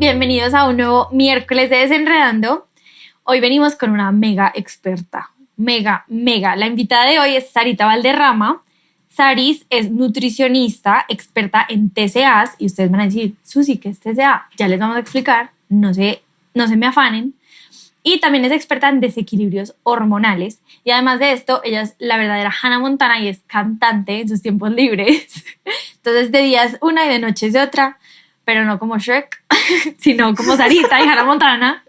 bienvenidos a un nuevo miércoles de Desenredando. Hoy venimos con una mega experta, mega. La invitada de hoy es Sarita Valderrama. Saris es nutricionista, experta en TCAs, y ustedes van a decir, Susi, ¿qué es TCA? Ya les vamos a explicar, no se me afanen. Y también es experta en desequilibrios hormonales. Y además de esto, ella es la verdadera Hannah Montana y es cantante en sus tiempos libres. Entonces, de día es una y de noche es de otra, pero no como Shrek, sino como Sarita y Hannah Montana.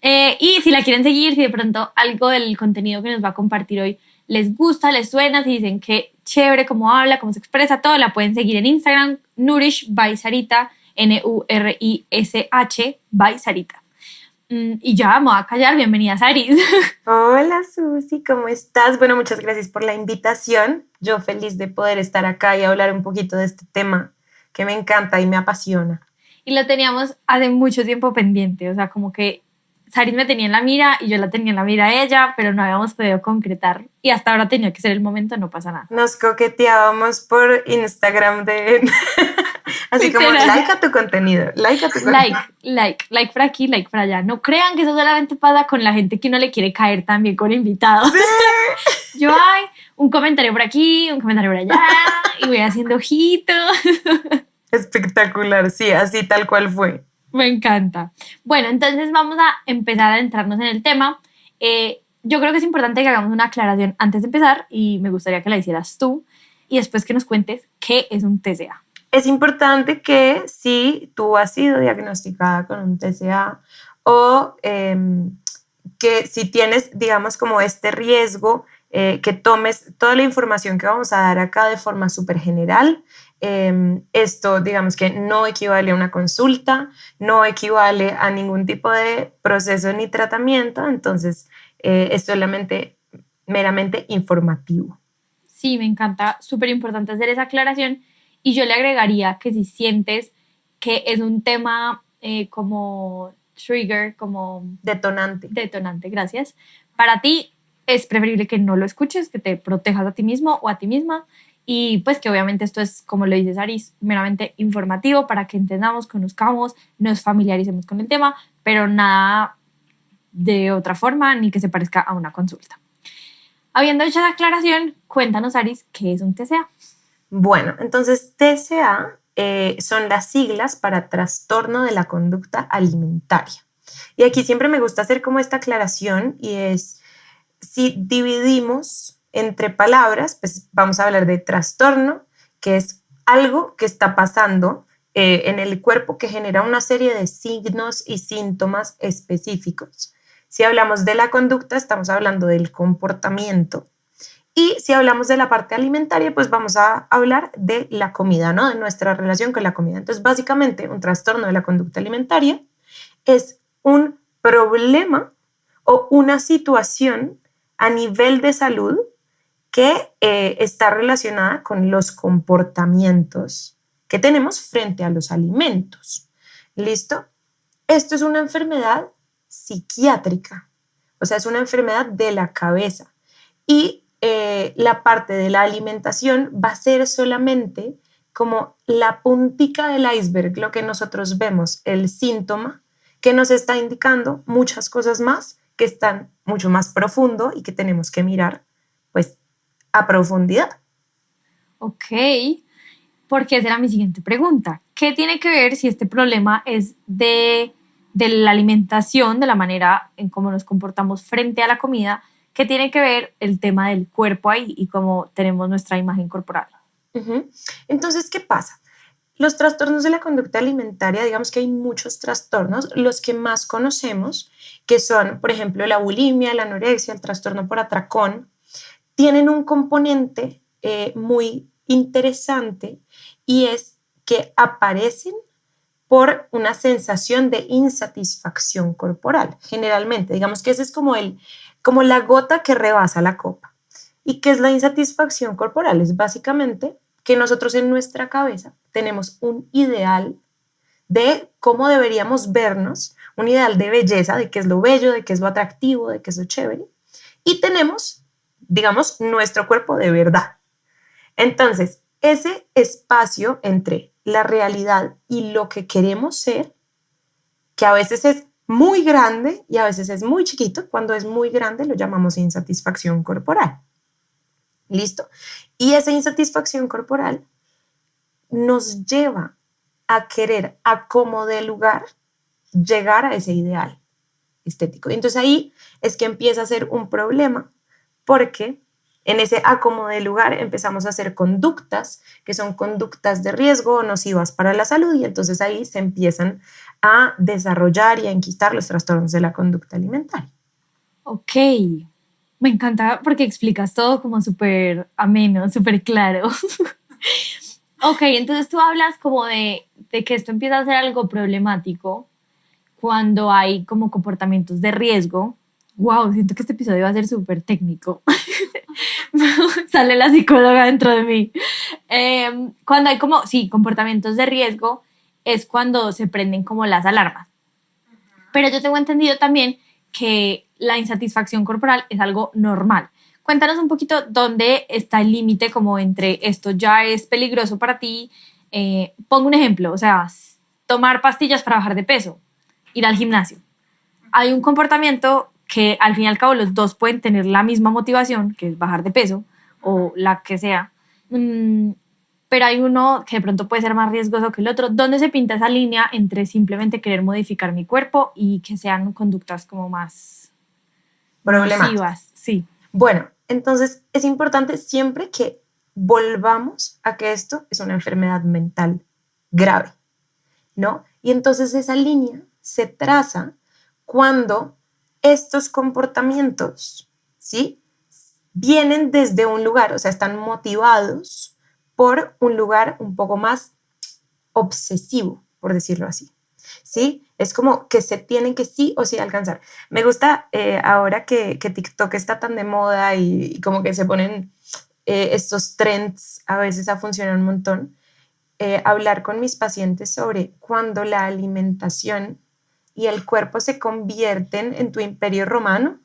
Y si la quieren seguir, si de pronto algo del contenido que nos va a compartir hoy les gusta, les suena, si dicen que chévere cómo habla, cómo se expresa, todo, la pueden seguir en Instagram, Nourish by Sarita, Nurish by Sarita. Y ya, vamos a callar. Bienvenida, Saris. Hola, Susi, ¿cómo estás? Bueno, muchas gracias por la invitación. Yo feliz de poder estar acá y hablar un poquito de este tema que me encanta y me apasiona. Y lo teníamos hace mucho tiempo pendiente, o sea, como que Saris me tenía en la mira y yo la tenía en la mira a ella, pero no habíamos podido concretar y hasta ahora tenía que ser el momento, no pasa nada. Nos coqueteábamos por Instagram así como like a tu contenido, like por aquí, like por allá. No crean que eso solamente pasa con la gente que uno le quiere caer también con invitados. Sí. Yo hay un comentario por aquí, un comentario por allá y voy haciendo ojitos. Espectacular, sí, así tal cual fue. Me encanta. Bueno, entonces vamos a empezar a adentrarnos en el tema. Yo creo que es importante que hagamos una aclaración antes de empezar y me gustaría que la hicieras tú y después que nos cuentes qué es un TCA. Es importante que si tú has sido diagnosticada con un TCA o que si tienes, digamos, como este riesgo, que tomes toda la información que vamos a dar acá de forma súper general. Esto, digamos que no equivale a una consulta, no equivale a ningún tipo de proceso ni tratamiento, entonces es solamente meramente informativo. Sí, me encanta, súper importante hacer esa aclaración y yo le agregaría que si sientes que es un tema como trigger, como detonante, gracias, para ti es preferible que no lo escuches, que te protejas a ti mismo o a ti misma. Y pues que obviamente esto es, como lo dice Saris, meramente informativo para que entendamos, conozcamos, nos familiaricemos con el tema, pero nada de otra forma ni que se parezca a una consulta. Habiendo hecho la aclaración, cuéntanos, Saris, ¿qué es un TCA? Bueno, entonces TCA son las siglas para trastorno de la conducta alimentaria. Y aquí siempre me gusta hacer como esta aclaración y es, si dividimos entre palabras, pues vamos a hablar de trastorno, que es algo que está pasando en el cuerpo que genera una serie de signos y síntomas específicos. Si hablamos de la conducta, estamos hablando del comportamiento. Y si hablamos de la parte alimentaria, pues vamos a hablar de la comida, ¿no? De nuestra relación con la comida. Entonces, básicamente, un trastorno de la conducta alimentaria es un problema o una situación a nivel de salud que está relacionada con los comportamientos que tenemos frente a los alimentos. ¿Listo? Esto es una enfermedad psiquiátrica, o sea, es una enfermedad de la cabeza. Y la parte de la alimentación va a ser solamente como la puntica del iceberg, lo que nosotros vemos, el síntoma que nos está indicando muchas cosas más que están mucho más profundo y que tenemos que mirar, pues, a profundidad. Ok, porque esa era mi siguiente pregunta. ¿Qué tiene que ver si este problema es de la alimentación, de la manera en cómo nos comportamos frente a la comida? ¿Qué tiene que ver el tema del cuerpo ahí y cómo tenemos nuestra imagen corporal? Uh-huh. Entonces, ¿qué pasa? Los trastornos de la conducta alimentaria, digamos que hay muchos trastornos, los que más conocemos, que son, por ejemplo, la bulimia, la anorexia, el trastorno por atracón, tienen un componente muy interesante y es que aparecen por una sensación de insatisfacción corporal, generalmente. Digamos que ese es como la gota que rebasa la copa. ¿Y qué es la insatisfacción corporal? Es básicamente que nosotros en nuestra cabeza tenemos un ideal de cómo deberíamos vernos, un ideal de belleza, de qué es lo bello, de qué es lo atractivo, de qué es lo chévere, y tenemos, digamos, nuestro cuerpo de verdad. Entonces, ese espacio entre la realidad y lo que queremos ser que a veces es muy grande y a veces es muy chiquito. Cuando es muy grande lo llamamos insatisfacción corporal. ¿Listo? Y esa insatisfacción corporal nos lleva a querer a como de lugar llegar a ese ideal estético. Entonces ahí es que empieza a ser un problema porque en ese acomodo de lugar empezamos a hacer conductas que son conductas de riesgo o nocivas para la salud y entonces ahí se empiezan a desarrollar y a enquistar los trastornos de la conducta alimentaria. Ok, me encanta porque explicas todo como súper ameno, súper claro. Ok, entonces tú hablas como de que esto empieza a ser algo problemático cuando hay como comportamientos de riesgo. Wow, siento que este episodio va a ser súper técnico. Sale la psicóloga dentro de mí. Cuando hay como, sí, comportamientos de riesgo es cuando se prenden como las alarmas. Pero yo tengo entendido también que la insatisfacción corporal es algo normal. Cuéntanos un poquito dónde está el límite como entre esto ya es peligroso para ti. Pongo un ejemplo, o sea, tomar pastillas para bajar de peso, ir al gimnasio. Hay un comportamiento que al fin y al cabo los dos pueden tener la misma motivación, que es bajar de peso o la que sea, pero hay uno que de pronto puede ser más riesgoso que el otro. ¿Dónde se pinta esa línea entre simplemente querer modificar mi cuerpo y que sean conductas como más Problemático. nocivas? Sí. Bueno, entonces es importante siempre que volvamos a que esto es una enfermedad mental grave, ¿no? Y entonces esa línea se traza cuando estos comportamientos, ¿sí? Vienen desde un lugar, o sea, están motivados por un lugar un poco más obsesivo, por decirlo así, ¿sí? Es como que se tienen que sí o sí alcanzar. Me gusta ahora que TikTok está tan de moda y como que se ponen estos trends a veces a funcionar un montón, hablar con mis pacientes sobre cuando la alimentación y el cuerpo se convierten en tu imperio romano,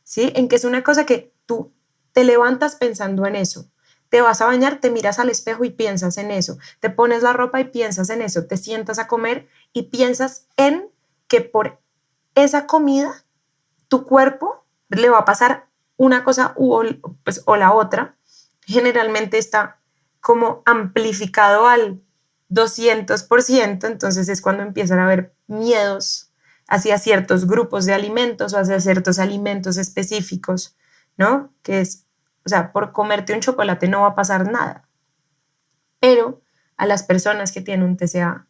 ¿sí? En que es una cosa que tú te levantas pensando en eso, te vas a bañar, te miras al espejo y piensas en eso, te pones la ropa y piensas en eso, te sientas a comer y piensas en que por esa comida tu cuerpo le va a pasar una cosa pues, o la otra. Generalmente está como amplificado al 200%, entonces es cuando empiezan a haber miedos hacia ciertos grupos de alimentos o hacia ciertos alimentos específicos, ¿no? Que es, o sea, por comerte un chocolate no va a pasar nada. Pero a las personas que tienen un TCA,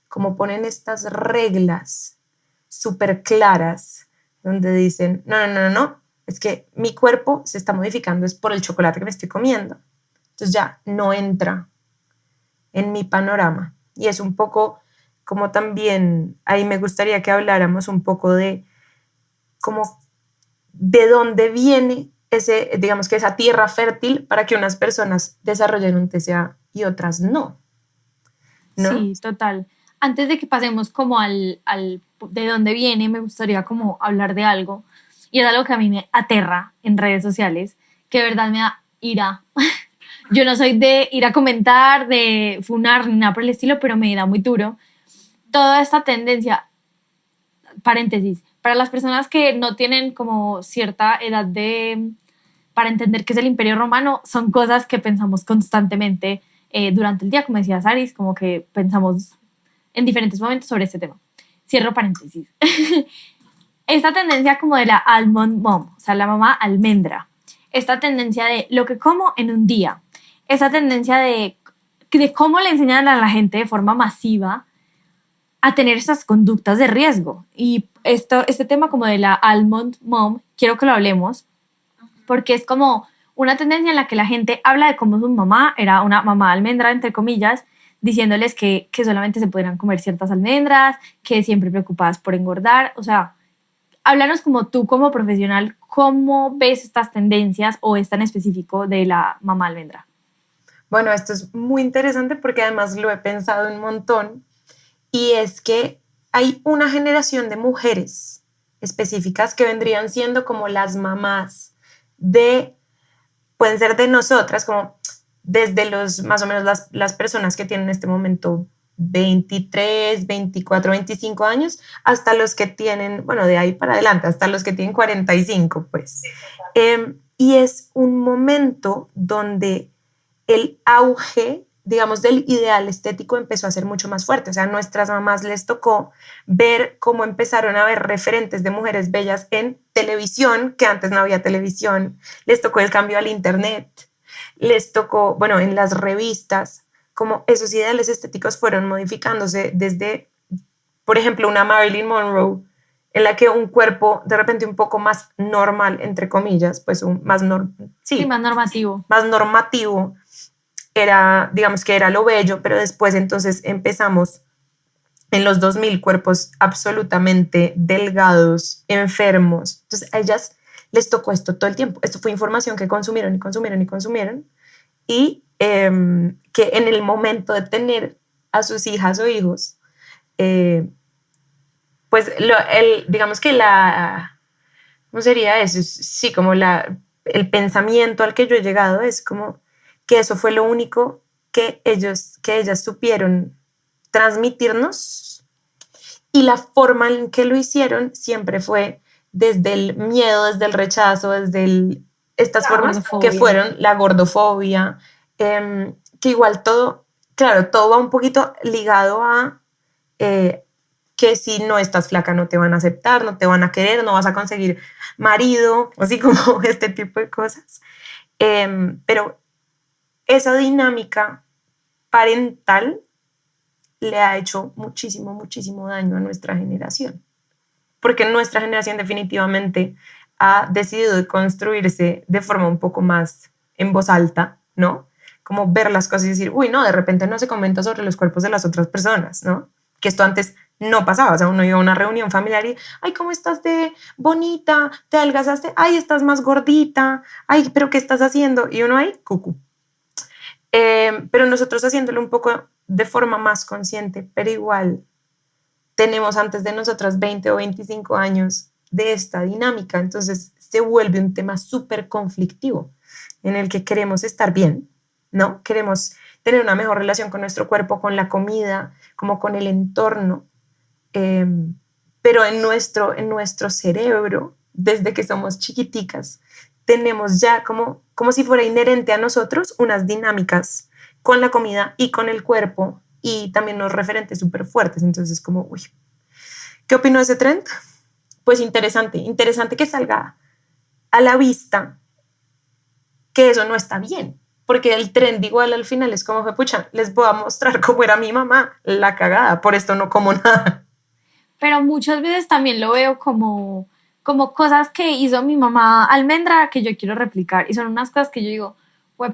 como ponen estas reglas súper claras, donde dicen, no, no, no, no, es que mi cuerpo se está modificando, es por el chocolate que me estoy comiendo. Entonces ya no entra en mi panorama. Y es un poco como también, ahí me gustaría que habláramos un poco de cómo, de dónde viene ese, digamos que esa tierra fértil para que unas personas desarrollen un TCA y otras no, ¿no? Sí, total. Antes de que pasemos como al de dónde viene, me gustaría como hablar de algo. Y es algo que a mí me aterra en redes sociales, que de verdad me da ira. Yo no soy de ir a comentar, de funar ni nada por el estilo, pero me da muy duro. Toda esta tendencia, paréntesis, para las personas que no tienen como cierta edad para entender qué es el Imperio Romano, son cosas que pensamos constantemente durante el día, como decía Saris, como que pensamos en diferentes momentos sobre este tema. Cierro paréntesis. Esta tendencia como de la almond mom, o sea, la mamá almendra. Esta tendencia de lo que como en un día. Esta tendencia de cómo le enseñan a la gente de forma masiva a tener estas conductas de riesgo. Y este tema como de la almond mom, quiero que lo hablemos, porque es como una tendencia en la que la gente habla de cómo su mamá era una mamá almendra, entre comillas, diciéndoles que solamente se podrían comer ciertas almendras, que siempre preocupadas por engordar. O sea, háblanos como tú, como profesional, ¿cómo ves estas tendencias o esta en específico de la mamá almendra? Bueno, esto es muy interesante porque además lo he pensado un montón y es que hay una generación de mujeres específicas que vendrían siendo como las mamás de, pueden ser de nosotras, como desde los más o menos las personas que tienen en este momento 23, 24, 25 años, hasta los que tienen, bueno, de ahí para adelante, hasta los que tienen 45, pues. Y es un momento donde el auge, digamos, del ideal estético empezó a ser mucho más fuerte. O sea, a nuestras mamás les tocó ver cómo empezaron a ver referentes de mujeres bellas en televisión, que antes no había televisión. Les tocó el cambio al internet. Les tocó, bueno, en las revistas, como esos ideales estéticos fueron modificándose desde, por ejemplo, una Marilyn Monroe, en la que un cuerpo de repente un poco más normal, entre comillas, pues Sí, más normativo. más normativo, era, digamos que era lo bello, pero después entonces empezamos en los 2000 cuerpos absolutamente delgados, enfermos. Entonces a ellas les tocó esto todo el tiempo. Esto fue información que consumieron y consumieron y consumieron y que en el momento de tener a sus hijas o hijos, pues digamos que ¿cómo sería eso? Sí, como el pensamiento al que yo he llegado es como que eso fue lo único que ellas supieron transmitirnos, y la forma en que lo hicieron siempre fue desde el miedo, desde el rechazo, desde estas formas que fueron la gordofobia, que igual todo, claro, todo va un poquito ligado a que si no estás flaca no te van a aceptar, no te van a querer, no vas a conseguir marido, así como este tipo de cosas. Pero esa dinámica parental le ha hecho muchísimo, muchísimo daño a nuestra generación. Porque nuestra generación definitivamente ha decidido construirse de forma un poco más en voz alta, ¿no? Como ver las cosas y decir, uy, no, de repente no se comenta sobre los cuerpos de las otras personas, ¿no? Que esto antes no pasaba. O sea, uno iba a una reunión familiar y, ay, ¿cómo estás de bonita? ¿Te adelgazaste? Ay, estás más gordita. Ay, ¿pero qué estás haciendo? Y uno ahí, cucu. Pero nosotros haciéndolo un poco de forma más consciente, pero igual tenemos antes de nosotras 20 o 25 años de esta dinámica, entonces se vuelve un tema súper conflictivo en el que queremos estar bien, ¿no? Queremos tener una mejor relación con nuestro cuerpo, con la comida, como con el entorno, pero en nuestro cerebro, desde que somos chiquiticas, tenemos ya como si fuera inherente a nosotros unas dinámicas con la comida y con el cuerpo y también unos referentes súper fuertes. Entonces como, uy, ¿qué opino de ese trend? Pues interesante que salga a la vista que eso no está bien, porque el trend igual al final es como, pucha, les voy a mostrar cómo era mi mamá, la cagada, por esto no como nada. Pero muchas veces también lo veo como cosas que hizo mi mamá almendra que yo quiero replicar, y son unas cosas que yo digo,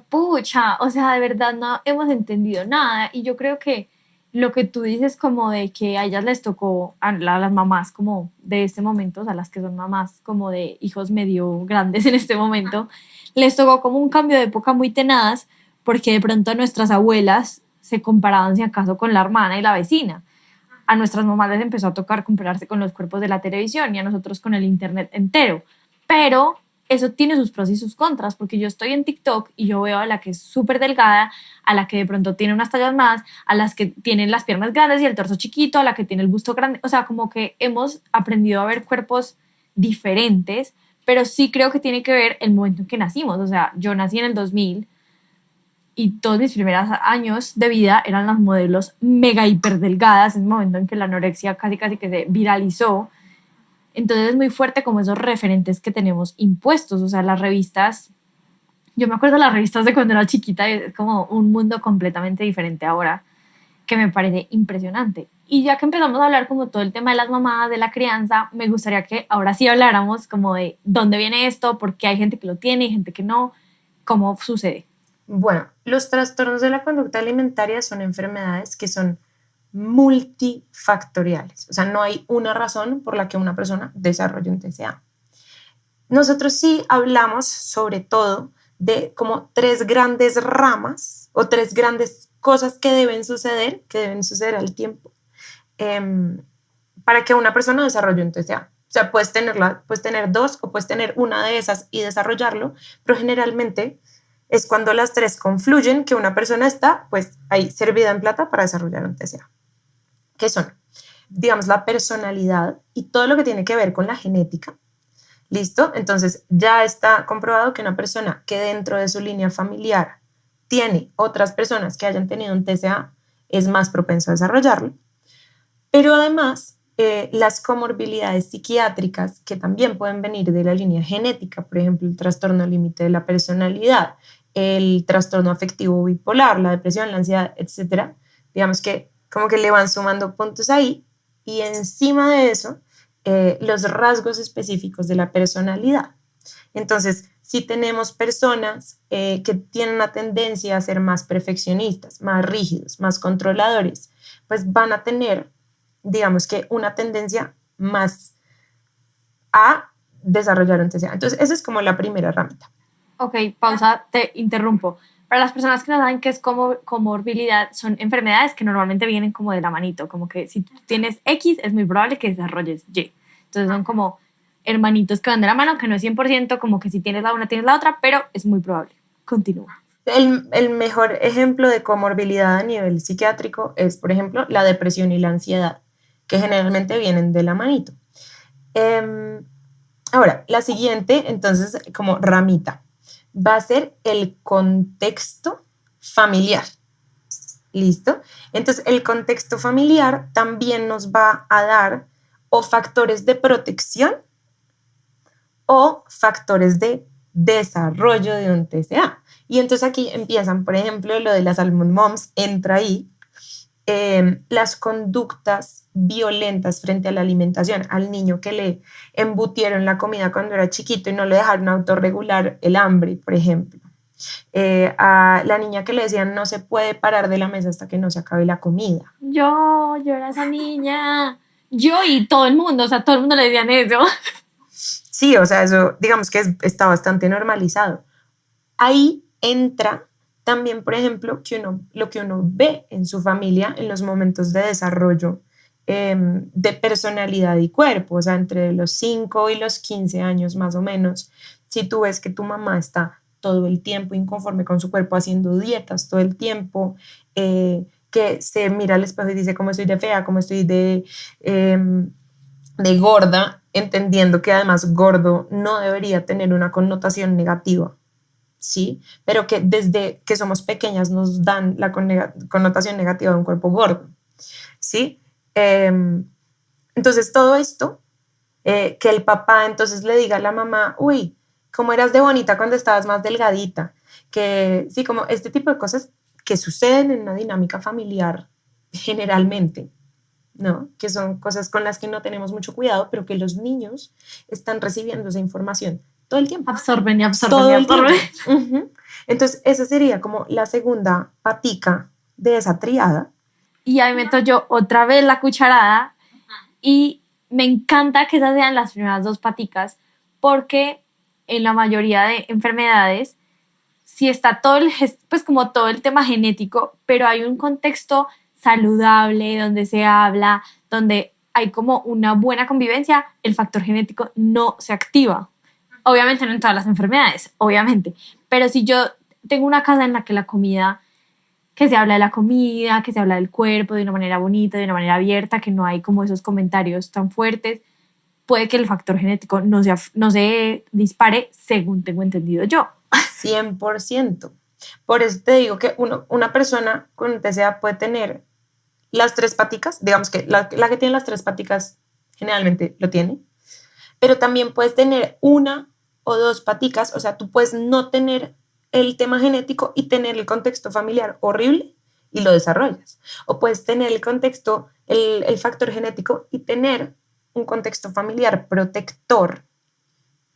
pucha, o sea, de verdad no hemos entendido nada. Y yo creo que lo que tú dices como de que a ellas les tocó, a las mamás como de este momento, o sea, las que son mamás como de hijos medio grandes en este momento, les tocó como un cambio de época muy tenaz, porque de pronto nuestras abuelas se comparaban si acaso con la hermana y la vecina. A nuestras mamás les empezó a tocar compararse con los cuerpos de la televisión y a nosotros con el internet entero. Pero eso tiene sus pros y sus contras, porque yo estoy en TikTok y yo veo a la que es súper delgada, a la que de pronto tiene unas tallas más, a las que tienen las piernas grandes y el torso chiquito, a la que tiene el busto grande. O sea, como que hemos aprendido a ver cuerpos diferentes, pero sí creo que tiene que ver el momento en que nacimos. O sea, yo nací en el 2000 y todos mis primeros años de vida eran las modelos mega hiper delgadas, en el momento en que la anorexia casi que se viralizó. Entonces es muy fuerte como esos referentes que tenemos impuestos. O sea, las revistas, yo me acuerdo de las revistas de cuando era chiquita, y es como un mundo completamente diferente ahora, que me parece impresionante. Y ya que empezamos a hablar como todo el tema de las mamás, de la crianza, me gustaría que ahora sí habláramos como de dónde viene esto, por qué hay gente que lo tiene y gente que no, cómo sucede. Bueno, los trastornos de la conducta alimentaria son enfermedades que son multifactoriales. O sea, no hay una razón por la que una persona desarrolle un TCA. Nosotros sí hablamos sobre todo de como tres grandes ramas o tres grandes cosas que deben suceder al tiempo, para que una persona desarrolle un TCA. O sea, puedes tener dos o puedes tener una de esas y desarrollarlo, pero generalmente es cuando las tres confluyen que una persona está pues ahí servida en plata para desarrollar un TCA. que son, digamos, la personalidad y todo lo que tiene que ver con la genética. ¿Listo? Entonces ya está comprobado que una persona que dentro de su línea familiar tiene otras personas que hayan tenido un TCA es más propenso a desarrollarlo. Pero además, las comorbilidades psiquiátricas que también pueden venir de la línea genética, por ejemplo, el trastorno límite de la personalidad, el trastorno afectivo bipolar, la depresión, la ansiedad, etcétera, digamos que como que le van sumando puntos ahí y encima de eso, los rasgos específicos de la personalidad. Entonces, si tenemos personas que tienen una tendencia a ser más perfeccionistas, más rígidos, más controladores, pues van a tener, digamos que, una tendencia más a desarrollar un TCA. Entonces, esa es como la primera herramienta. Ok, pausa, te interrumpo. Para las personas que no saben qué es comorbilidad, son enfermedades que normalmente vienen como de la manito, como que si tú tienes X es muy probable que desarrolles Y. Entonces son como hermanitos que van de la mano, que no es 100% como que si tienes la una tienes la otra, pero es muy probable. Continúa. El mejor ejemplo de comorbilidad a nivel psiquiátrico es, por ejemplo, la depresión y la ansiedad, que generalmente vienen de la manito. Ahora, la siguiente, entonces, como ramita, va a ser el contexto familiar. ¿Listo? Entonces, el contexto familiar también nos va a dar o factores de protección o factores de desarrollo de un TCA. Y entonces aquí empiezan, por ejemplo, lo de las almond moms, entra ahí, las conductas violentas frente a la alimentación, al niño que le embutieron la comida cuando era chiquito y no le dejaron autorregular el hambre, por ejemplo. A la niña que le decían no se puede parar de la mesa hasta que no se acabe la comida. Yo era esa niña. Yo y todo el mundo, o sea, todo el mundo le decían eso. Sí, o sea, eso digamos que está bastante normalizado. Ahí entra también, por ejemplo, lo que uno ve en su familia en los momentos de desarrollo de personalidad y cuerpo, o sea, entre los 5 y los 15 años más o menos, si tú ves que tu mamá está todo el tiempo inconforme con su cuerpo, haciendo dietas todo el tiempo, que se mira al espejo y dice cómo estoy de fea, cómo estoy de gorda, entendiendo que además gordo no debería tener una connotación negativa, ¿sí? Pero que desde que somos pequeñas nos dan la connotación negativa de un cuerpo gordo, ¿sí? Entonces todo esto, que el papá entonces le diga a la mamá, uy, cómo eras de bonita cuando estabas más delgadita, que sí, como este tipo de cosas que suceden en una dinámica familiar generalmente, ¿no? Que son cosas con las que no tenemos mucho cuidado, pero que los niños están recibiendo esa información todo el tiempo. Absorben y absorben Todo y el absorben. tiempo. Entonces, esa sería como la segunda patica de esa triada. Y ahí meto yo otra vez la cucharada y me encanta que esas sean las primeras dos paticas porque en la mayoría de enfermedades sí está todo pues como todo el tema genético, pero hay un contexto saludable donde se habla, donde hay como una buena convivencia, el factor genético no se activa. Obviamente no en todas las enfermedades, obviamente, pero si yo tengo una casa en la que la comida, que se habla de la comida, que se habla del cuerpo de una manera bonita, de una manera abierta, que no hay como esos comentarios tan fuertes, puede que el factor genético no se dispare según tengo entendido yo. 100%. Por eso te digo que una persona con TCA puede tener las tres paticas, digamos que la que tiene las tres paticas generalmente lo tiene, pero también puedes tener una o dos paticas, o sea, tú puedes no tener el tema genético y tener el contexto familiar horrible y lo desarrollas. O puedes tener el contexto, el factor genético y tener un contexto familiar protector,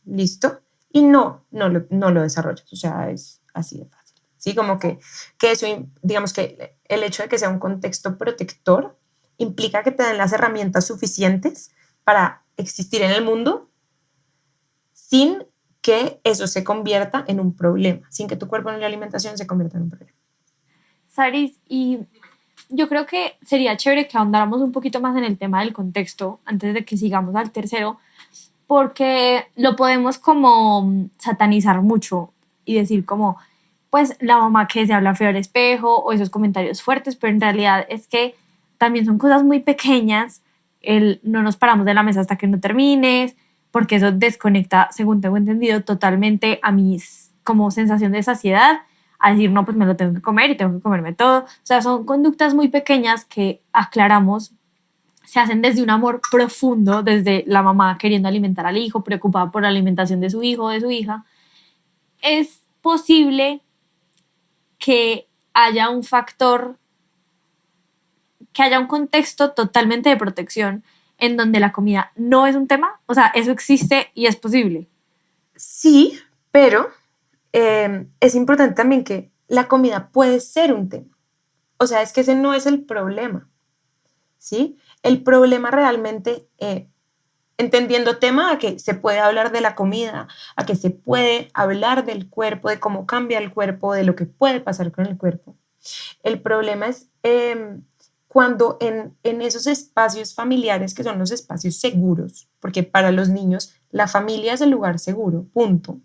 ¿listo? Y no lo desarrollas, o sea, es así de fácil. Sí, como que eso, digamos que el hecho de que sea un contexto protector implica que te den las herramientas suficientes para existir en el mundo sin que eso se convierta en un problema, sin que tu cuerpo en la alimentación se convierta en un problema. Saris, y yo creo que sería chévere que ahondáramos un poquito más en el tema del contexto antes de que sigamos al tercero, porque lo podemos como satanizar mucho y decir como, pues la mamá que se habla feo al espejo o esos comentarios fuertes, pero en realidad es que también son cosas muy pequeñas, el no nos paramos de la mesa hasta que no termines, porque eso desconecta, según tengo entendido, totalmente a mi como sensación de saciedad, a decir, no, pues me lo tengo que comer y tengo que comerme todo. O sea, son conductas muy pequeñas que aclaramos, se hacen desde un amor profundo, desde la mamá queriendo alimentar al hijo, preocupada por la alimentación de su hijo o de su hija. Es posible que haya un factor, que haya un contexto totalmente de protección en donde la comida no es un tema. O sea, eso existe y es posible. Sí, pero es importante también que la comida puede ser un tema. O sea, es que ese no es el problema, ¿sí? El problema realmente, entendiendo tema a que se puede hablar de la comida, a que se puede hablar del cuerpo, de cómo cambia el cuerpo, de lo que puede pasar con el cuerpo. El problema es cuando en esos espacios familiares, que son los espacios seguros, porque para los niños la familia es el lugar seguro, punto,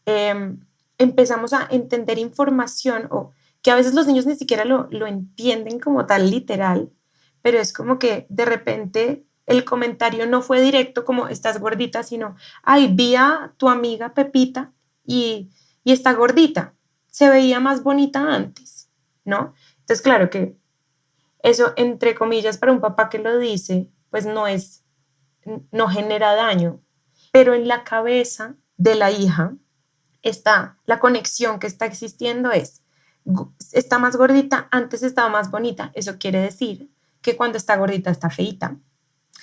eh, empezamos a entender información o que a veces los niños ni siquiera lo entienden como tal literal, pero es como que de repente el comentario no fue directo como estás gordita, sino, ay, vi a tu amiga Pepita y está gordita, se veía más bonita antes, ¿no? Entonces, claro que eso, entre comillas, para un papá que lo dice, pues no genera daño, pero en la cabeza de la hija está la conexión que está existiendo está más gordita, antes estaba más bonita. Eso quiere decir que cuando está gordita está feita.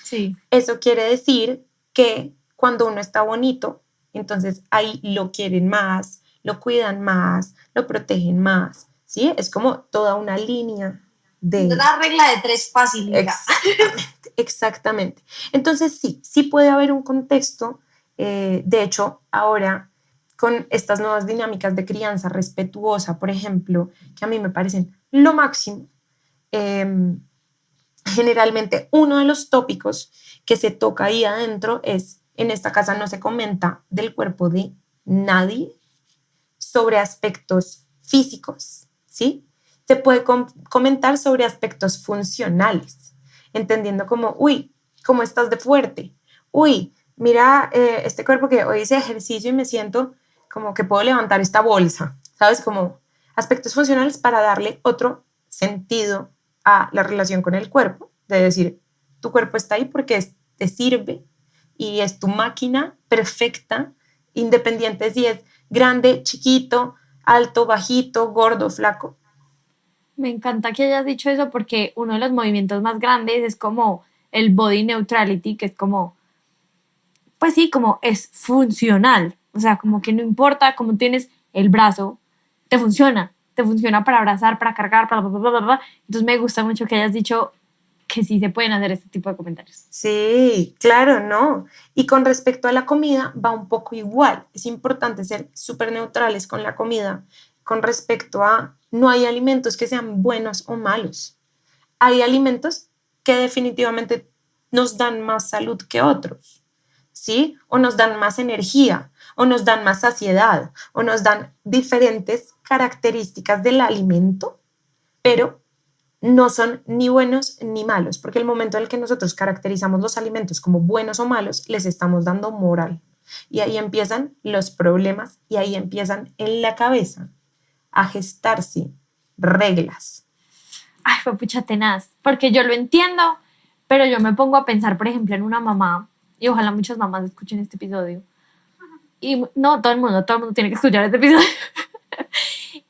Sí. Eso quiere decir que cuando uno está bonito, entonces ahí lo quieren más, lo cuidan más, lo protegen más, ¿sí? Es como toda una línea de... Una regla de tres fácil. Exactamente, exactamente. Entonces sí puede haber un contexto. De hecho, ahora con estas nuevas dinámicas de crianza respetuosa, por ejemplo, que a mí me parecen lo máximo, generalmente uno de los tópicos que se toca ahí adentro es, en esta casa no se comenta del cuerpo de nadie sobre aspectos físicos, ¿sí? Se puede comentar sobre aspectos funcionales, entendiendo como, uy, ¿cómo estás de fuerte? Uy, mira este cuerpo que hoy hice ejercicio y me siento como que puedo levantar esta bolsa, ¿sabes? Como aspectos funcionales para darle otro sentido a la relación con el cuerpo, de decir, tu cuerpo está ahí porque te sirve y es tu máquina perfecta, independiente si es grande, chiquito, alto, bajito, gordo, flaco. Me encanta que hayas dicho eso porque uno de los movimientos más grandes es como el body neutrality, que es como, pues sí, como es funcional. O sea, como que no importa cómo tienes el brazo, te funciona para abrazar, para cargar, para bla, bla, bla, bla. Entonces me gusta mucho que hayas dicho que sí se pueden hacer este tipo de comentarios. Sí, claro, no. Y con respecto a la comida, va un poco igual. Es importante ser súper neutrales con la comida con respecto a no hay alimentos que sean buenos o malos. Hay alimentos que definitivamente nos dan más salud que otros, ¿sí? O nos dan más energía, o nos dan más saciedad, o nos dan diferentes características del alimento, pero no son ni buenos ni malos, porque el momento en el que nosotros caracterizamos los alimentos como buenos o malos, les estamos dando moral. Y ahí empiezan los problemas y ahí empiezan en la cabeza a gestarse reglas. Ay, fue pucha tenaz, porque yo lo entiendo, pero yo me pongo a pensar, por ejemplo, en una mamá, y ojalá muchas mamás escuchen este episodio, y no, todo el mundo tiene que escuchar este episodio.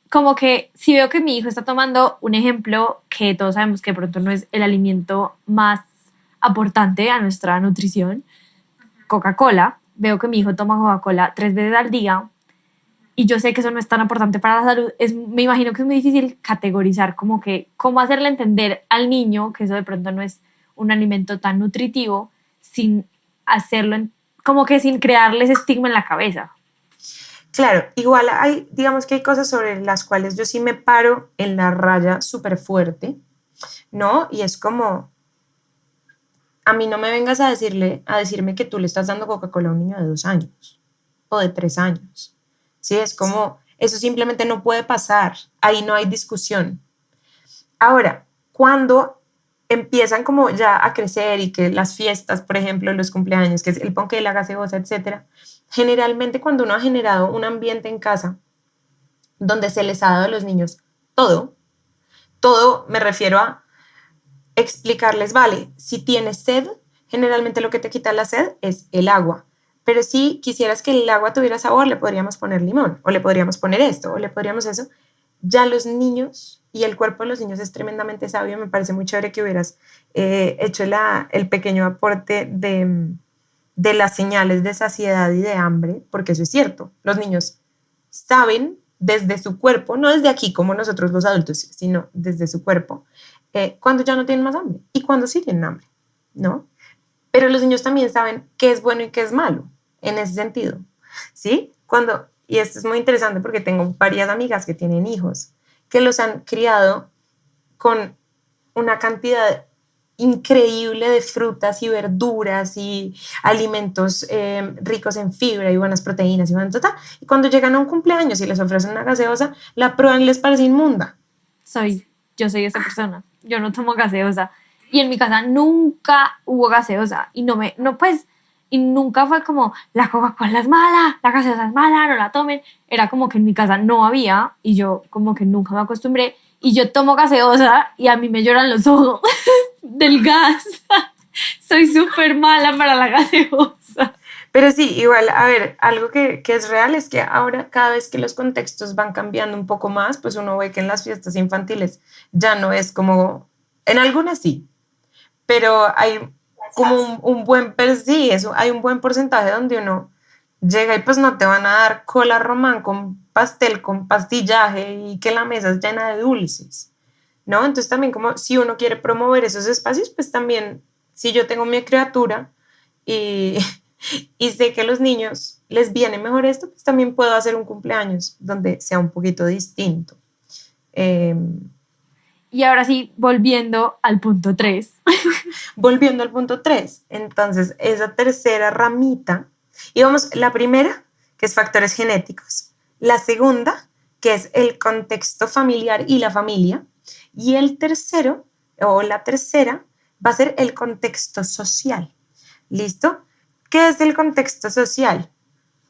Como que si veo que mi hijo está tomando un ejemplo que todos sabemos que de pronto no es el alimento más aportante a nuestra nutrición, Coca-Cola, veo que mi hijo toma Coca-Cola 3 veces al día y yo sé que eso no es tan importante para la salud, me imagino que es muy difícil categorizar como que cómo hacerle entender al niño que eso de pronto no es un alimento tan nutritivo sin hacerlo, como que sin crearle ese estigma en la cabeza. Claro, igual digamos que hay cosas sobre las cuales yo sí me paro en la raya súper fuerte, ¿no? Y es como, a mí no me vengas a decirme que tú le estás dando Coca-Cola a un niño de 2 años o de 3 años. Sí, es como, eso simplemente no puede pasar, ahí no hay discusión. Ahora, cuando empiezan como ya a crecer y que las fiestas, por ejemplo, los cumpleaños, que es el ponqué, la gaseosa, etcétera, generalmente cuando uno ha generado un ambiente en casa donde se les ha dado a los niños todo, todo me refiero a explicarles, vale, si tienes sed, generalmente lo que te quita la sed es el agua. Pero si quisieras que el agua tuviera sabor, le podríamos poner limón, o le podríamos poner esto, o le podríamos eso. Ya los niños y el cuerpo de los niños es tremendamente sabio. Me parece muy chévere que hubieras hecho el pequeño aporte de las señales de saciedad y de hambre, porque eso es cierto. Los niños saben desde su cuerpo, no desde aquí como nosotros los adultos, sino desde su cuerpo, cuando ya no tienen más hambre y cuando sí tienen hambre, ¿no? Pero los niños también saben qué es bueno y qué es malo en ese sentido, ¿sí? Y esto es muy interesante porque tengo varias amigas que tienen hijos que los han criado con una cantidad increíble de frutas y verduras y alimentos ricos en fibra y buenas proteínas y cuando llegan a un cumpleaños y les ofrecen una gaseosa, la prueban y les parece inmunda. Yo soy esa persona. Yo no tomo gaseosa. Y en mi casa nunca hubo gaseosa. Y y nunca fue como, la Coca-Cola es mala, la gaseosa es mala, no la tomen. Era como que en mi casa no había y yo como que nunca me acostumbré. Y yo tomo gaseosa y a mí me lloran los ojos del gas. Soy súper mala para la gaseosa. Pero sí, igual, a ver, algo que es real es que ahora cada vez que los contextos van cambiando un poco más, pues uno ve que en las fiestas infantiles ya no es como, en algunas sí, pero hay como un buen, sí, eso, hay un buen porcentaje donde uno llega y pues no te van a dar cola román con pastel, con pastillaje y que la mesa es llena de dulces, ¿no? Entonces también como si uno quiere promover esos espacios, pues también si yo tengo mi criatura y, y sé que a los niños les viene mejor esto, pues también puedo hacer un cumpleaños donde sea un poquito distinto. Eh, Y ahora sí, volviendo al punto 3. Volviendo al punto 3, entonces esa tercera ramita, y vamos, la primera, que es factores genéticos, la segunda, que es el contexto familiar y la familia, y el tercero, o la tercera, va a ser el contexto social. ¿Listo? ¿Qué es el contexto social?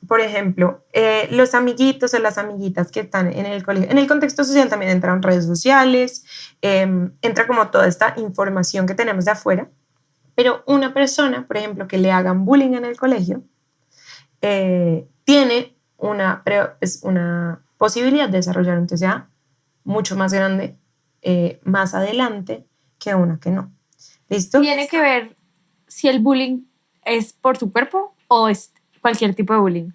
Por ejemplo, los amiguitos o las amiguitas que están en el colegio. En el contexto social también entran redes sociales, entra como toda esta información que tenemos de afuera, pero una persona, por ejemplo, que le hagan bullying en el colegio, tiene una posibilidad de desarrollar un TCA mucho más grande más adelante que una que no. ¿Listo? Tiene que ver si el bullying es por su cuerpo o es cualquier tipo de bullying.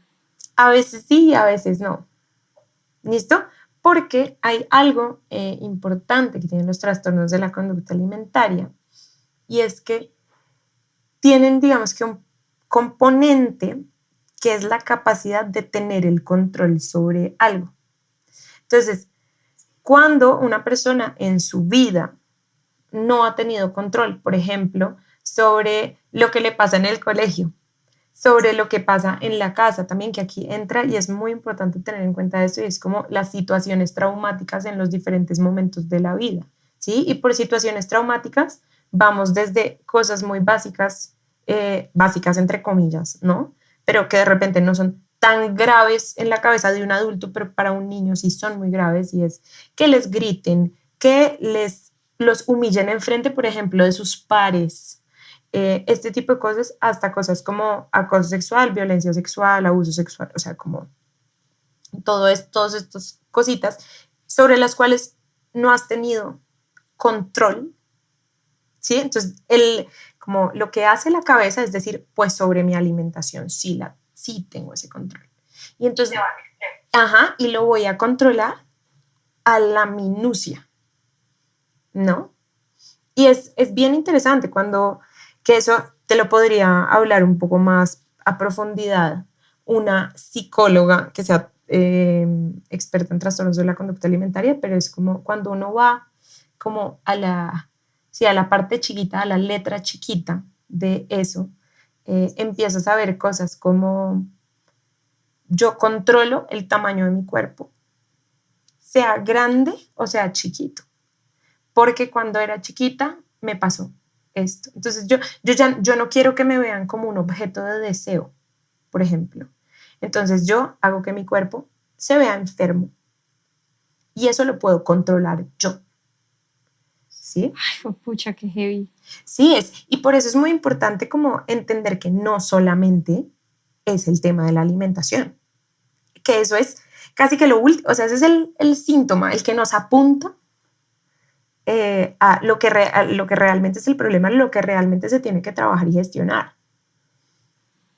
A veces sí y a veces no. ¿Listo? Porque hay algo importante que tienen los trastornos de la conducta alimentaria y es que tienen, digamos que un componente que es la capacidad de tener el control sobre algo. Entonces, cuando una persona en su vida no ha tenido control, por ejemplo, sobre lo que le pasa en el colegio, sobre lo que pasa en la casa también, que aquí entra y es muy importante tener en cuenta esto y es como las situaciones traumáticas en los diferentes momentos de la vida, ¿sí? Y por situaciones traumáticas vamos desde cosas muy básicas, básicas entre comillas, ¿no? Pero que de repente no son tan graves en la cabeza de un adulto, pero para un niño sí son muy graves y es que les griten, que los humillen enfrente, por ejemplo, de sus pares, este tipo de cosas, hasta cosas como acoso sexual, violencia sexual, abuso sexual, o sea, como todas estas cositas sobre las cuales no has tenido control, ¿sí? Entonces, como lo que hace la cabeza es decir, pues sobre mi alimentación sí tengo ese control. Y entonces, ajá, y lo voy a controlar a la minucia, ¿no? Y es bien interesante que eso te lo podría hablar un poco más a profundidad una psicóloga que sea experta en trastornos de la conducta alimentaria, pero es como cuando uno va como a la parte chiquita, a la letra chiquita de eso, empiezas a ver cosas como yo controlo el tamaño de mi cuerpo, sea grande o sea chiquito. Porque cuando era chiquita me pasó esto. Entonces yo no quiero que me vean como un objeto de deseo, por ejemplo. Entonces yo hago que mi cuerpo se vea enfermo y eso lo puedo controlar yo. ¿Sí? Ay, pucha, qué heavy. Sí, y por eso es muy importante como entender que no solamente es el tema de la alimentación, que eso es casi que lo último, o sea, ese es el síntoma, el que nos apunta a lo que realmente es el problema, lo que realmente se tiene que trabajar y gestionar.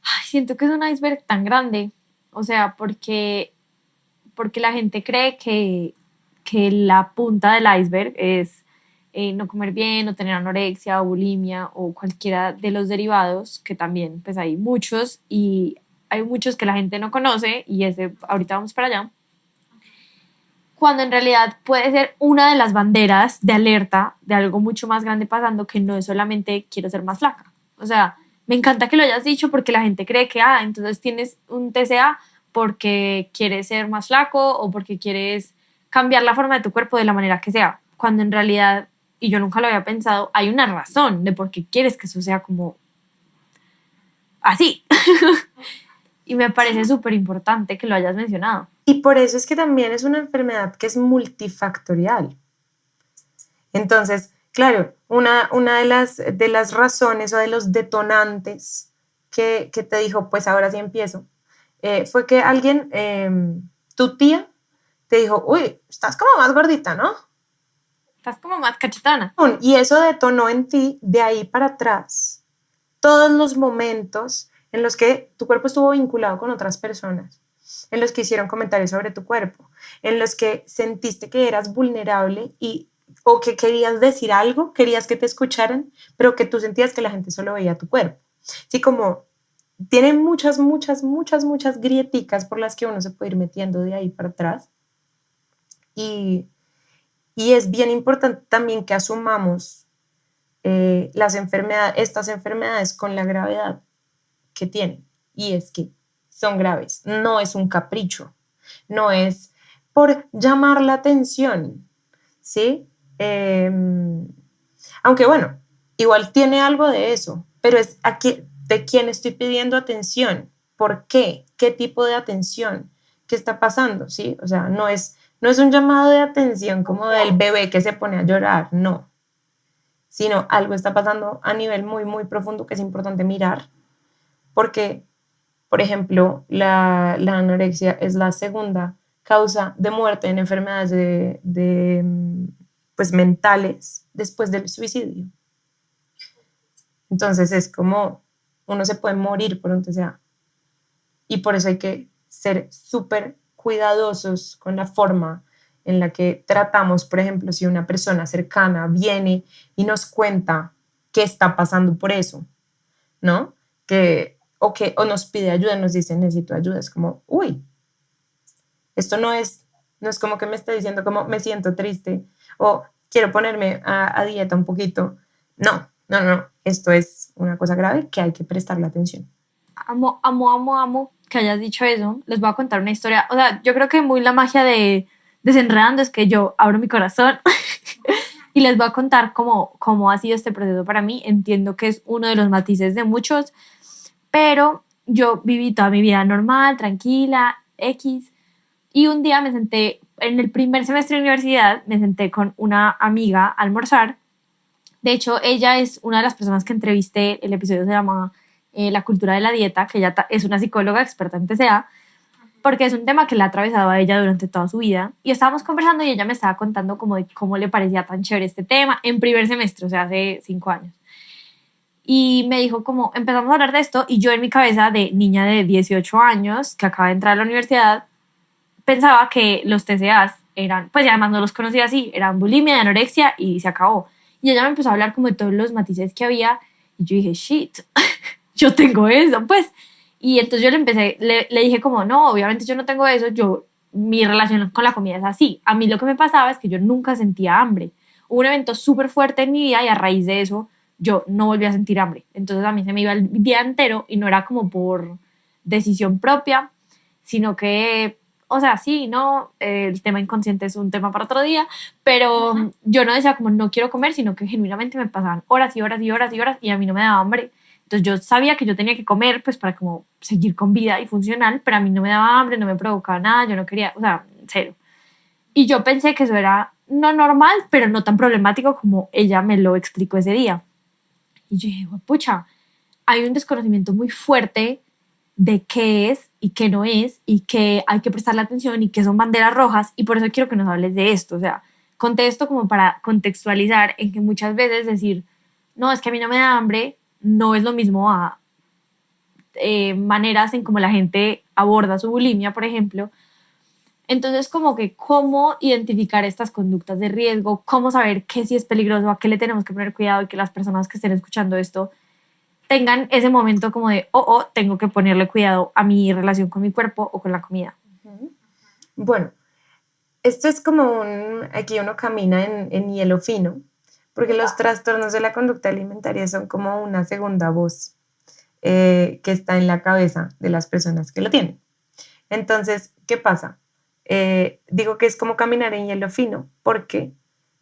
Ay, siento que es un iceberg tan grande, o sea, porque la gente cree que la punta del iceberg es no comer bien o tener anorexia o bulimia o cualquiera de los derivados, que también pues hay muchos y hay muchos que la gente no conoce y ese, ahorita vamos para allá, cuando en realidad puede ser una de las banderas de alerta de algo mucho más grande pasando que no es solamente quiero ser más flaca. O sea, me encanta que lo hayas dicho porque la gente cree que, entonces tienes un TCA porque quieres ser más flaco o porque quieres cambiar la forma de tu cuerpo de la manera que sea, cuando en realidad, y yo nunca lo había pensado, hay una razón de por qué quieres que eso sea como así. Y me parece súper importante que lo hayas mencionado. Y por eso es que también es una enfermedad que es multifactorial. Entonces, claro, una de las razones o de los detonantes que te dijo, pues ahora sí empiezo, fue que alguien, tu tía, te dijo, uy, estás como más gordita, ¿no? Estás como más cachetona. Y eso detonó en ti, de ahí para atrás, todos los momentos en los que tu cuerpo estuvo vinculado con otras personas, en los que hicieron comentarios sobre tu cuerpo, en los que sentiste que eras vulnerable o que querías decir algo, querías que te escucharan, pero que tú sentías que la gente solo veía tu cuerpo. Sí, como tiene muchas, muchas, muchas, muchas grieticas por las que uno se puede ir metiendo de ahí para atrás. Y es bien importante también que asumamos estas enfermedades con la gravedad que tienen. Y es que son graves. No es un capricho. No es por llamar la atención. ¿Sí? Aunque bueno, igual tiene algo de eso. Pero es aquí de quién estoy pidiendo atención. ¿Por qué? ¿Qué tipo de atención? ¿Qué está pasando? ¿Sí? O sea, no es un llamado de atención como del bebé que se pone a llorar. No. Sino algo está pasando a nivel muy, muy profundo que es importante mirar, porque, por ejemplo, la anorexia es la segunda causa de muerte en enfermedades pues, mentales después del suicidio. Entonces es como uno se puede morir por un TCA. Y por eso hay que ser súper cuidadosos con la forma en la que tratamos, por ejemplo, si una persona cercana viene y nos cuenta qué está pasando por eso, ¿no? O nos pide ayuda, nos dice necesito ayuda, es como, uy, esto no es como que me está diciendo como me siento triste o quiero ponerme a dieta un poquito. No, no, no, esto es una cosa grave que hay que prestarle atención. Amo, amo, amo, amo que hayas dicho eso. Les voy a contar una historia. O sea, yo creo que muy la magia de Desenredando es que yo abro mi corazón y les voy a contar cómo ha sido este proceso para mí. Entiendo que es uno de los matices de muchos, pero yo viví toda mi vida normal, tranquila, X. Y un día me senté, en el primer semestre de universidad, me senté con una amiga a almorzar. De hecho, ella es una de las personas que entrevisté, el episodio se llama La cultura de la dieta, que ella es una psicóloga experta en TCA, porque es un tema que le ha atravesado a ella durante toda su vida. Y estábamos conversando y ella me estaba contando como de cómo le parecía tan chévere este tema en primer semestre, o sea, hace 5 años. Y me dijo como, empezamos a hablar de esto y yo en mi cabeza de niña de 18 años que acaba de entrar a la universidad, pensaba que los TCAs eran, pues ya además no los conocía así, eran bulimia, anorexia y se acabó. Y ella me empezó a hablar como de todos los matices que había y yo dije, shit, yo tengo eso, pues. Y entonces yo le dije como, no, obviamente yo no tengo eso, mi relación con la comida es así. A mí lo que me pasaba es que yo nunca sentía hambre. Hubo un evento súper fuerte en mi vida y a raíz de eso yo no volví a sentir hambre. Entonces a mí se me iba el día entero y no era como por decisión propia, sino que o sea, sí, no, el tema inconsciente es un tema para otro día, pero yo no decía como no quiero comer, sino que genuinamente me pasaban horas y horas y horas y horas y a mí no me daba hambre. Entonces yo sabía que yo tenía que comer pues para como seguir con vida y funcional, pero a mí no me daba hambre, no me provocaba nada, yo no quería, o sea, cero. Y yo pensé que eso era no normal, pero no tan problemático como ella me lo explicó ese día. Y yo dije, pucha, hay un desconocimiento muy fuerte de qué es y qué no es y que hay que prestarle atención y que son banderas rojas y por eso quiero que nos hables de esto. O sea, conté esto como para contextualizar en que muchas veces decir, no, es que a mí no me da hambre, no es lo mismo a maneras en cómo la gente aborda su bulimia, por ejemplo. Entonces, como que cómo identificar estas conductas de riesgo, cómo saber qué sí es peligroso, a qué le tenemos que poner cuidado y que las personas que estén escuchando esto tengan ese momento como de, tengo que ponerle cuidado a mi relación con mi cuerpo o con la comida. Bueno, esto es como aquí uno camina en hielo fino, porque los trastornos de la conducta alimentaria son como una segunda voz que está en la cabeza de las personas que lo tienen. Entonces, ¿qué pasa? Digo que es como caminar en hielo fino, porque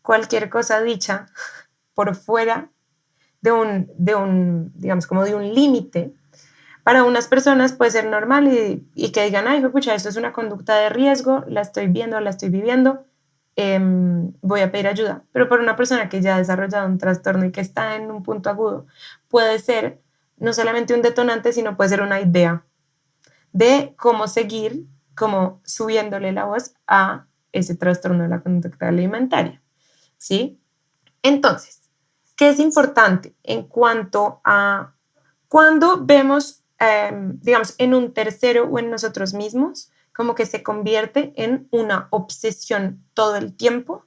cualquier cosa dicha por fuera digamos, como de un límite, para unas personas puede ser normal y que digan, ay, escucha, esto es una conducta de riesgo, la estoy viendo, la estoy viviendo, voy a pedir ayuda. Pero para una persona que ya ha desarrollado un trastorno y que está en un punto agudo, puede ser no solamente un detonante, sino puede ser una idea de cómo seguir, como subiéndole la voz a ese trastorno de la conducta alimentaria, ¿sí? Entonces, ¿qué es importante en cuanto a cuando vemos, digamos, en un tercero o en nosotros mismos, como que se convierte en una obsesión todo el tiempo,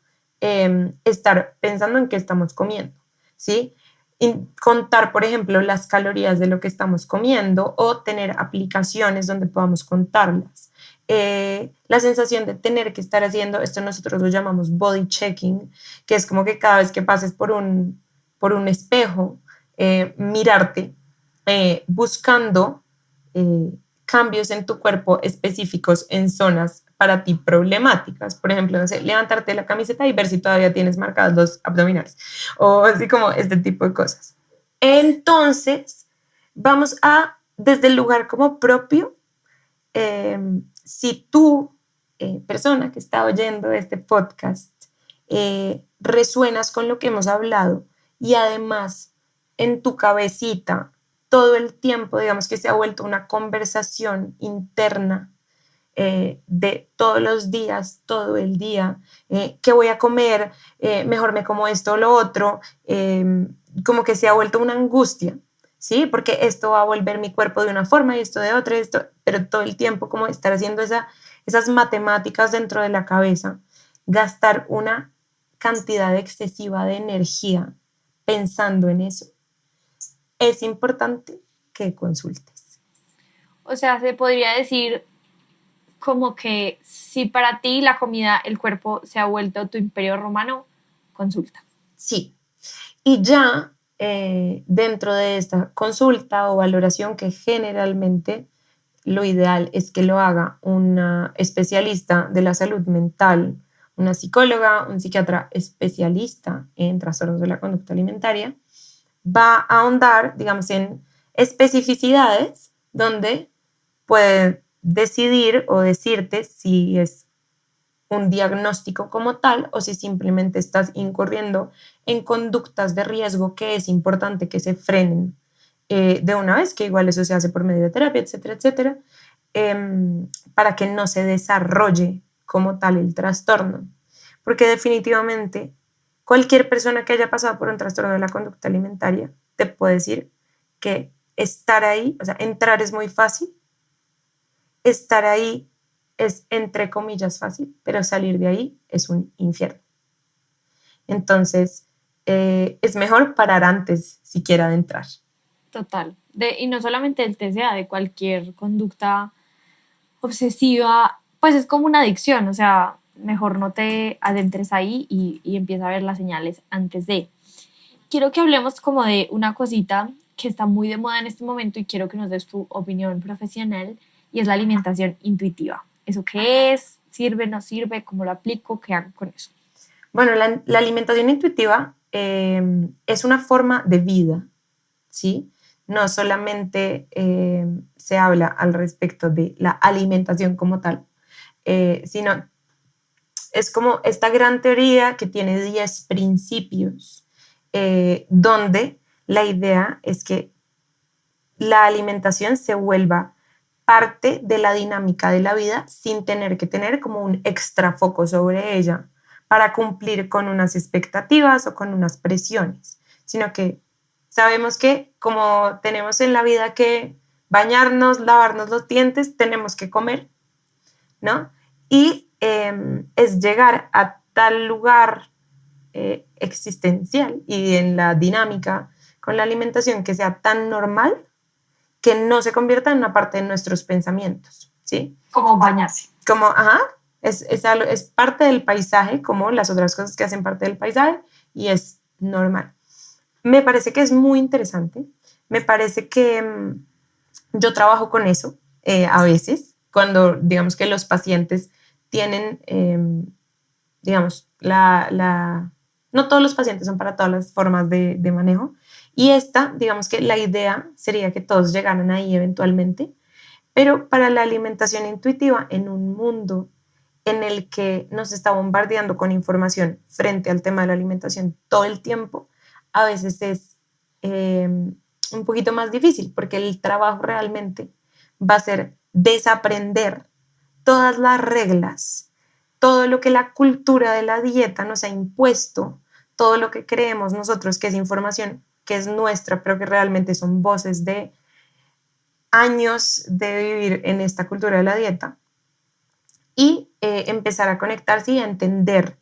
estar pensando en qué estamos comiendo, ¿sí? Y contar, por ejemplo, las calorías de lo que estamos comiendo o tener aplicaciones donde podamos contarlas. La sensación de tener que estar haciendo, esto nosotros lo llamamos body checking, que es como que cada vez que pases por un espejo, mirarte buscando cambios en tu cuerpo específicos en zonas para ti problemáticas. Por ejemplo, no sé, levantarte la camiseta y ver si todavía tienes marcados los abdominales o así como este tipo de cosas. Entonces, vamos a, desde el lugar como propio, si tú, persona que está oyendo este podcast, resuenas con lo que hemos hablado y además en tu cabecita todo el tiempo, digamos que se ha vuelto una conversación interna de todos los días, todo el día, qué voy a comer, mejor me como esto o lo otro, como que se ha vuelto una angustia, ¿sí? Porque esto va a volver mi cuerpo de una forma y esto de otra, pero todo el tiempo como estar haciendo esas matemáticas dentro de la cabeza, gastar una cantidad excesiva de energía pensando en eso, es importante que consultes. O sea, se podría decir como que si para ti la comida, el cuerpo se ha vuelto tu imperio romano, consulta. Sí, y ya dentro de esta consulta o valoración que generalmente lo ideal es que lo haga una especialista de la salud mental, una psicóloga, un psiquiatra especialista en trastornos de la conducta alimentaria, va a ahondar, digamos, en especificidades donde puede decidir o decirte si es un diagnóstico como tal o si simplemente estás incurriendo en conductas de riesgo que es importante que se frenen de una vez, que igual eso se hace por medio de terapia, etcétera, etcétera, para que no se desarrolle como tal el trastorno. Porque definitivamente cualquier persona que haya pasado por un trastorno de la conducta alimentaria te puede decir que estar ahí, o sea, entrar es muy fácil, estar ahí es entre comillas fácil, pero salir de ahí es un infierno. Entonces, es mejor parar antes siquiera de entrar. Total. Y no solamente del TCA, de cualquier conducta obsesiva, pues es como una adicción, o sea, mejor no te adentres ahí y empieza a ver las señales antes de. Quiero que hablemos como de una cosita que está muy de moda en este momento y quiero que nos des tu opinión profesional y es la alimentación intuitiva. ¿Eso qué es? ¿Sirve, no sirve? ¿Cómo lo aplico? ¿Qué hago con eso? Bueno, la alimentación intuitiva es una forma de vida, ¿sí? No solamente se habla al respecto de la alimentación como tal, sino es como esta gran teoría que tiene 10 principios, donde la idea es que la alimentación se vuelva parte de la dinámica de la vida sin tener que tener como un extra foco sobre ella para cumplir con unas expectativas o con unas presiones, sino que sabemos que como tenemos en la vida que bañarnos, lavarnos los dientes, tenemos que comer, ¿no? Y es llegar a tal lugar existencial y en la dinámica con la alimentación que sea tan normal que no se convierta en una parte de nuestros pensamientos, ¿sí? Como bañarse. Como, ajá, es parte del paisaje, como las otras cosas que hacen parte del paisaje, y es normal. Me parece que es muy interesante, me parece que yo trabajo con eso a veces, cuando digamos que los pacientes tienen, digamos, no todos los pacientes son para todas las formas de manejo, y esta, digamos que la idea sería que todos llegaran ahí eventualmente, pero para la alimentación intuitiva en un mundo en el que nos está bombardeando con información frente al tema de la alimentación todo el tiempo, a veces es un poquito más difícil porque el trabajo realmente va a ser desaprender todas las reglas, todo lo que la cultura de la dieta nos ha impuesto, todo lo que creemos nosotros que es información que es nuestra, pero que realmente son voces de años de vivir en esta cultura de la dieta y empezar a conectarse y a entender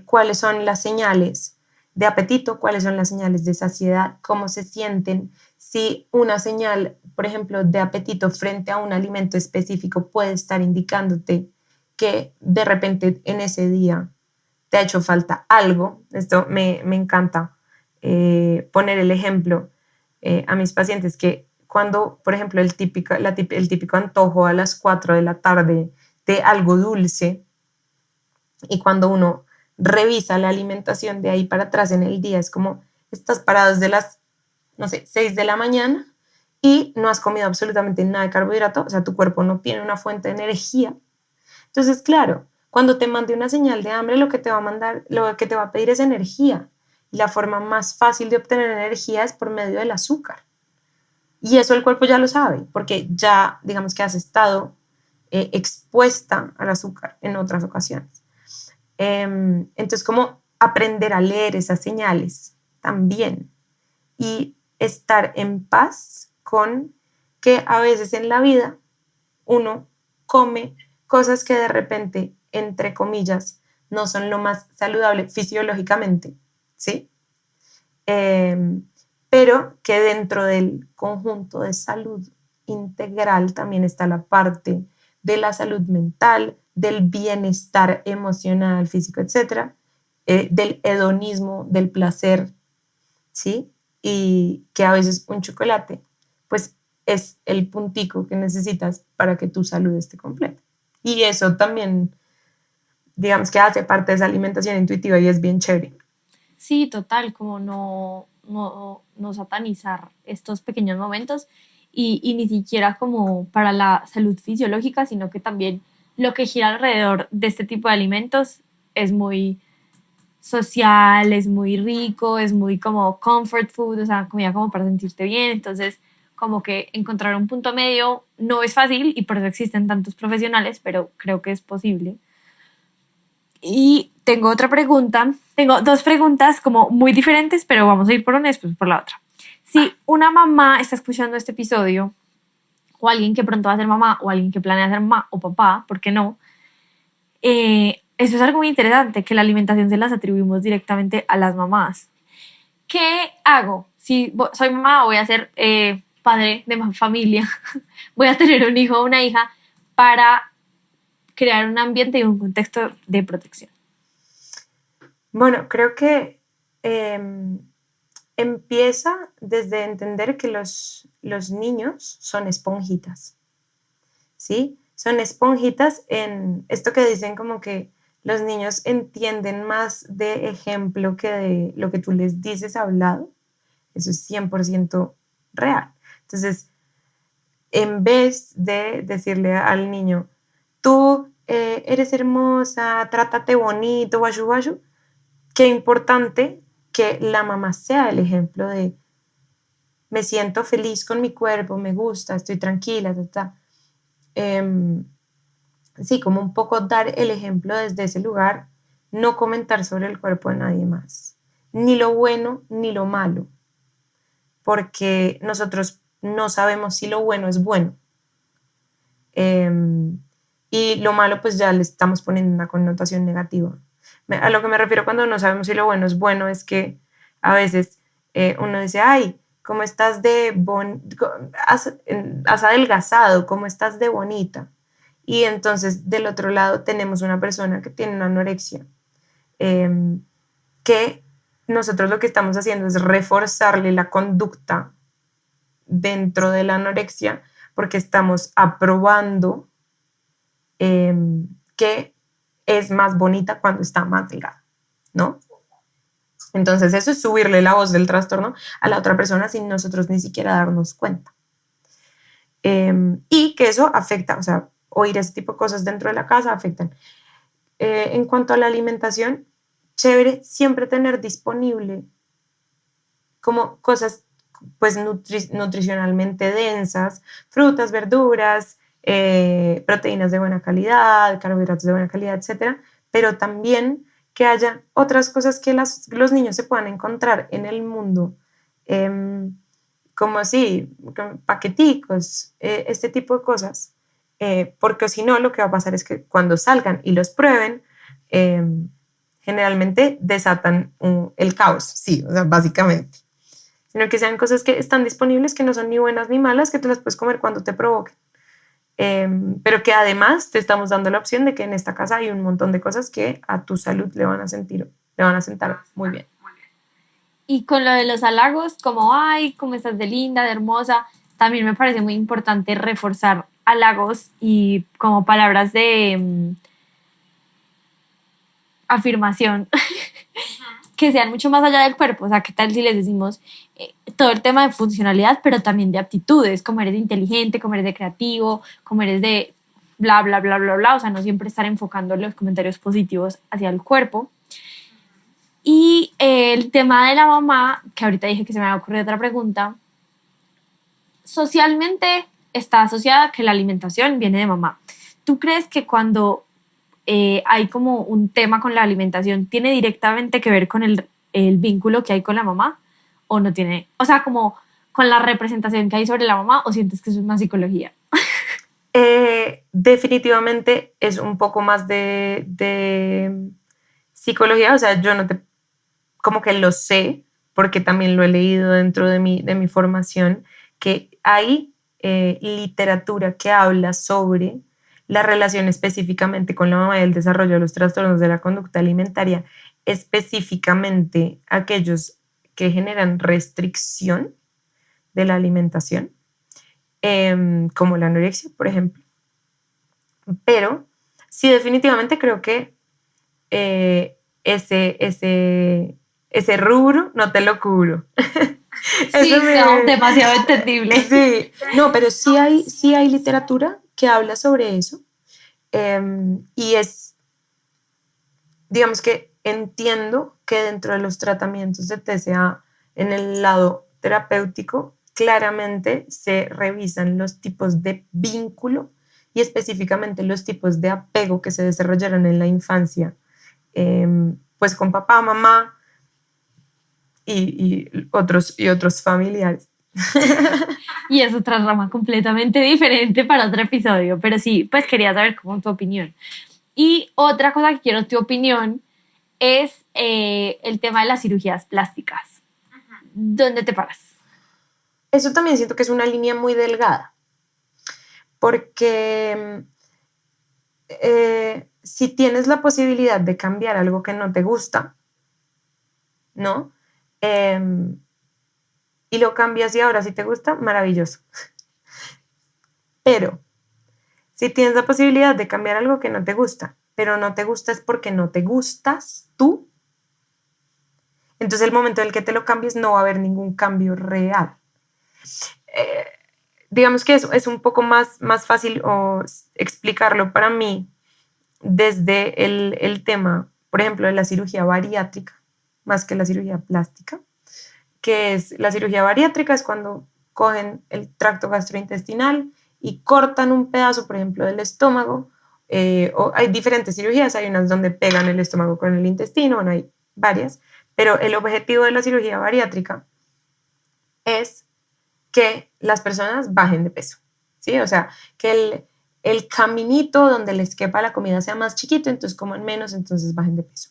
cuáles son las señales de apetito, cuáles son las señales de saciedad, cómo se sienten, si una señal, por ejemplo, de apetito frente a un alimento específico puede estar indicándote que de repente en ese día te ha hecho falta algo. Esto me encanta poner el ejemplo a mis pacientes que cuando, por ejemplo, el típico antojo a las 4 de la tarde de algo dulce y cuando uno revisa la alimentación de ahí para atrás en el día, es como estás parado desde las, no sé, 6 de la mañana y no has comido absolutamente nada de carbohidrato, o sea, tu cuerpo no tiene una fuente de energía. Entonces, claro, cuando te mande una señal de hambre, lo que te va a mandar, lo que te va a pedir es energía. Y la forma más fácil de obtener energía es por medio del azúcar. Y eso el cuerpo ya lo sabe, porque ya, digamos que has estado expuesta al azúcar en otras ocasiones. Entonces, como aprender a leer esas señales también y estar en paz con que a veces en la vida uno come cosas que de repente, entre comillas, no son lo más saludable fisiológicamente, ¿sí? Pero que dentro del conjunto de salud integral también está la parte de la salud mental, del bienestar emocional, físico, etcétera, del hedonismo, del placer, ¿sí? Y que a veces un chocolate, pues es el puntico que necesitas para que tu salud esté completa. Y eso también, digamos que hace parte de esa alimentación intuitiva y es bien chévere. Sí, total, como no satanizar estos pequeños momentos y ni siquiera como para la salud fisiológica, sino que también lo que gira alrededor de este tipo de alimentos es muy social, es muy rico, es muy como comfort food, o sea, comida como para sentirte bien. Entonces, como que encontrar un punto medio no es fácil y por eso existen tantos profesionales, pero creo que es posible. Y tengo otra pregunta, tengo dos preguntas como muy diferentes, pero vamos a ir por una y después por la otra. Si una mamá está escuchando este episodio, o alguien que pronto va a ser mamá, o alguien que planea ser mamá o papá, ¿por qué no? Eso es algo muy interesante, que la alimentación se las atribuimos directamente a las mamás. ¿Qué hago? Si soy mamá, voy a ser padre de familia, voy a tener un hijo o una hija para crear un ambiente y un contexto de protección. Bueno, creo que empieza desde entender que los niños son esponjitas, ¿sí? son esponjitas en esto que dicen como que los niños entienden más de ejemplo que de lo que tú les dices hablado. Eso es 100% real. Entonces, en vez de decirle al niño, tú eres hermosa, trátate bonito, guayu guayu, qué importante que la mamá sea el ejemplo de me siento feliz con mi cuerpo, me gusta, estoy tranquila, ta, ta. Sí, como un poco dar el ejemplo desde ese lugar, no comentar sobre el cuerpo de nadie más, ni lo bueno ni lo malo, porque nosotros no sabemos si lo bueno es bueno. Y lo malo pues ya le estamos poniendo una connotación negativa. A lo que me refiero cuando no sabemos si lo bueno es bueno es que a veces uno dice, ay, ¿cómo estás has adelgazado? ¿Cómo estás de bonita? Y entonces del otro lado tenemos una persona que tiene una anorexia, que nosotros lo que estamos haciendo es reforzarle la conducta dentro de la anorexia porque estamos aprobando que es más bonita cuando está más delgada, ¿no? Entonces eso es subirle la voz del trastorno a la otra persona sin nosotros ni siquiera darnos cuenta. Y que eso afecta, o sea, oír ese tipo de cosas dentro de la casa afectan. En cuanto a la alimentación, chévere siempre tener disponible como cosas pues nutricionalmente densas, frutas, verduras, proteínas de buena calidad, carbohidratos de buena calidad, etcétera, pero también que haya otras cosas que los niños se puedan encontrar en el mundo, como así, paqueticos, este tipo de cosas, porque si no, lo que va a pasar es que cuando salgan y los prueben, generalmente desatan el caos, sí, o sea, básicamente. Sino que sean cosas que están disponibles, que no son ni buenas ni malas, que tú las puedes comer cuando te provoquen. Pero que además te estamos dando la opción de que en esta casa hay un montón de cosas que a tu salud le van a sentar muy bien. Y con lo de los halagos, como, ay, cómo estás de linda, de hermosa, también me parece muy importante reforzar halagos y como palabras de afirmación que sean mucho más allá del cuerpo. O sea, ¿qué tal si les decimos todo el tema de funcionalidad, pero también de aptitudes, como eres de inteligente, como eres de creativo, como eres de bla, bla, bla, bla, bla? O sea, no siempre estar enfocando los comentarios positivos hacia el cuerpo. Y el tema de la mamá, que ahorita dije que se me había ocurrido otra pregunta, socialmente está asociada que la alimentación viene de mamá. ¿Tú crees que cuando hay como un tema con la alimentación tiene directamente que ver con el vínculo que hay con la mamá o no tiene? O sea, como con la representación que hay sobre la mamá, o sientes que eso es más psicología? Definitivamente es un poco más de psicología, o sea, yo no te, como que lo sé, porque también lo he leído dentro de mi formación, que hay literatura que habla sobre la relación específicamente con la mamá y el desarrollo de los trastornos de la conducta alimentaria, específicamente aquellos que generan restricción de la alimentación, como la anorexia, por ejemplo. Pero sí, definitivamente creo que ese rubro no te lo cubro. Sí, no, demasiado entendible. Sí, no, pero sí hay literatura que habla sobre eso. Y digamos que entiendo que dentro de los tratamientos de TCA en el lado terapéutico, claramente se revisan los tipos de vínculo y específicamente los tipos de apego que se desarrollaron en la infancia, pues con papá, mamá y otros familiares. Y es otra rama completamente diferente para otro episodio, pero sí, pues quería saber cómo tu opinión. Y otra cosa que quiero tu opinión es el tema de las cirugías plásticas. ¿Dónde te paras? Eso también siento que es una línea muy delgada, porque si tienes la posibilidad de cambiar algo que no te gusta, ¿no? Y lo cambias y ahora sí te gusta, maravilloso. Pero Si tienes la posibilidad de cambiar algo que no te gusta, pero no te gusta es porque no te gustas tú, entonces el momento en el que te lo cambies no va a haber ningún cambio real. Eh, digamos que es un poco más fácil explicarlo para mí desde el tema, por ejemplo, de la cirugía bariátrica, más que la cirugía plástica, que es la cirugía bariátrica, es cuando cogen el tracto gastrointestinal y cortan un pedazo, por ejemplo, del estómago, o hay diferentes cirugías, hay unas donde pegan el estómago con el intestino, bueno, hay varias, pero el objetivo de la cirugía bariátrica es que las personas bajen de peso, ¿sí? O sea, que el caminito donde les quepa la comida sea más chiquito, entonces coman menos, entonces bajen de peso.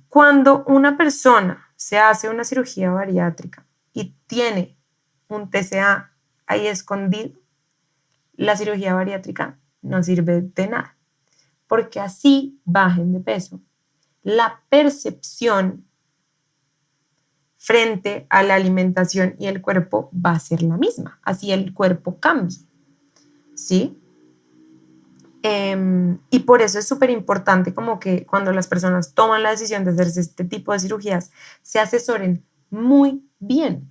Cuando una persona se hace una cirugía bariátrica y tiene un TCA ahí escondido, la cirugía bariátrica no sirve de nada, porque así bajen de peso. La percepción frente a la alimentación y el cuerpo va a ser la misma, así el cuerpo cambia, ¿sí? Y por eso es súper importante como que cuando las personas toman la decisión de hacerse este tipo de cirugías, se asesoren muy bien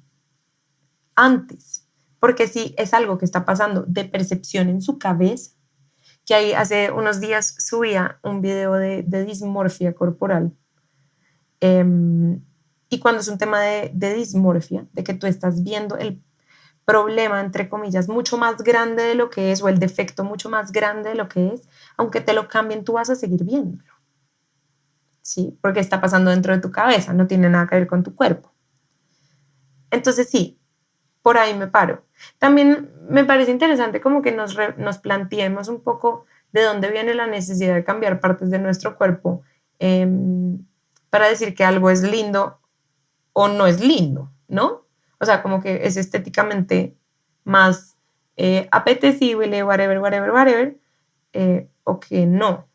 antes, porque si es algo que está pasando de percepción en su cabeza, que ahí hace unos días subía un video de dismorfia corporal, y cuando es un tema de dismorfia, de que tú estás viendo el problema, entre comillas, mucho más grande de lo que es, o el defecto mucho más grande de lo que es, aunque te lo cambien, tú vas a seguir viéndolo, ¿sí? Porque está pasando dentro de tu cabeza, no tiene nada que ver con tu cuerpo. Entonces sí, por ahí me paro. También me parece interesante como que nos planteemos un poco de dónde viene la necesidad de cambiar partes de nuestro cuerpo, para decir que algo es lindo o no es lindo, ¿no? O sea, como que es estéticamente más apetecible, whatever, o que no.